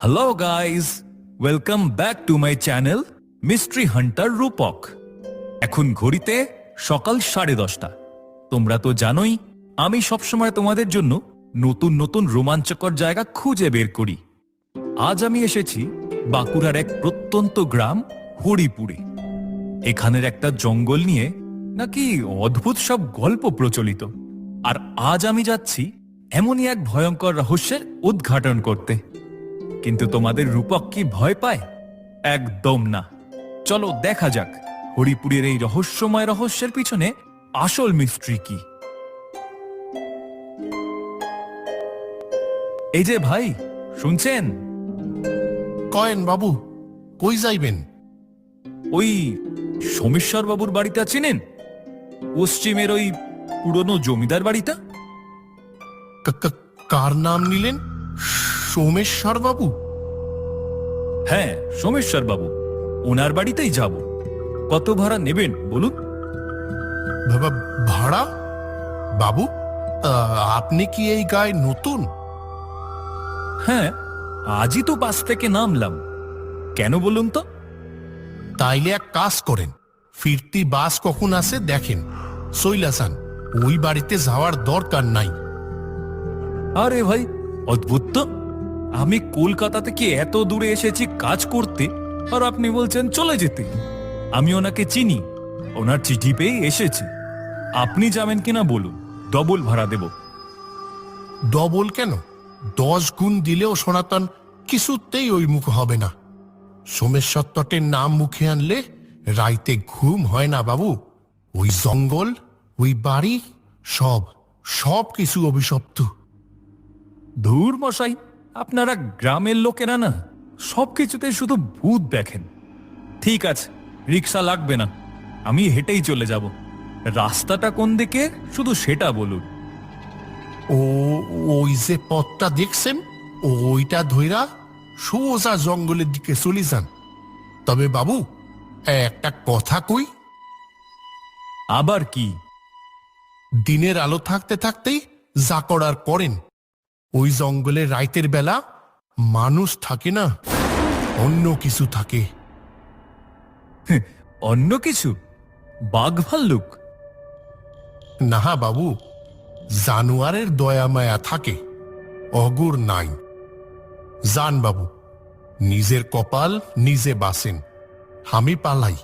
Hello guys, welcome back to my channel mystery hunter Rupak. এখন ঘড়িতে সকাল 10:30। তোমরা তো জানোই আমি সবসময় তোমাদের জন্য নতুন নতুন রোমাঞ্চকর জায়গা খুঁজে বের করি। আজ আমি এসেছি বাঁকুড়ার এক প্রত্যন্ত গ্রাম হরিপুরে। এখানের একটা জঙ্গল নিয়ে নাকি অদ্ভুত সব গল্প প্রচলিত, আর আজ আমি যাচ্ছি এমনই এক ভয়ঙ্কর রহস্যের উদ্ঘাটন করতে। কিন্তু তোমাদের রূপক কি ভয় পায়? একদম না। চলো দেখা যাক হরিপুরের এই রহস্যময় রহস্যের পিছনে আসল মিস্ট্রি কি। এই যে ভাই, শুনছেন? কয়েন বাবু, কই যাইবেন? ওই সোমেশ্বর বাবুর বাড়িটা চিনেন? পশ্চিমের ওই পুরনো জমিদার বাড়িটা। কার নাম নিলেন? সোমেশ্বর বাবু? হ্যাঁ, সোমেশ্বর বাবু, ওনার বাড়িতেই যাব। কত ভাড়া নেবেন বলুন? ভাড়া? বাবু, আপনি কি এই গায়ে নতুন? হ্যাঁ, আজই তো বাস থেকে নামলাম। কেন বলুন তো? তাইলে এক কাজ করেন, ফিরতি বাস কখন আসে দেখেন, সইলাসান। ওই বাড়িতে যাওয়ার দরকার নাই। আরে ভাই, অদ্ভুত তো! আমি কলকাতা থেকে এত দূরে এসেছি কাজ করতে, আর আপনি বলছেন চলে যেতে। আমি ওনাকে চিনি, ওনার চিঠি পেয়ে এসেছি। আপনি যাবেন কিনা বলুন, ডবল ভাড়া দেব। ডবল কেন? 10 গুণ দিলেও সনাতন কিছুতেই ওই মুখ হবে না। সোমেশ্বর তটের নাম মুখে আনলে রাইতে ঘুম হয় না বাবু। ওই জঙ্গল, ওই বাড়ি, সব সব কিছু অভিশপ্ত। ধুর মশাই, আপনারা গ্রামের লোকেরা না সবকিছুতে শুধু ভূত দেখেন। ঠিক আছে, রিক্সা লাগবে না, আমি হেঁটেই চলে যাব। রাস্তাটা কোন দিকে শুধু সেটা বলুন। ও, ওই যে পথটা দেখছেন, ওইটা ধইরা সোজা জঙ্গলের দিকে চলে যান। তবে বাবু, একটা কথা কই, আবার কি? দিনের আলো থাকতে থাকতেই যা করার করেন। ওই জঙ্গলে রাইতের বেলা মানুষ থাকে না, অন্য কিছু থাকে। অন্য কিছু? বাঘ ভাল্লুক? না বাবু, জানোয়ারের দয়া মায়া থাকে, অগুর নাই। যান বাবু, নিজের কপাল নিজে বাসেন, আমি পালাই।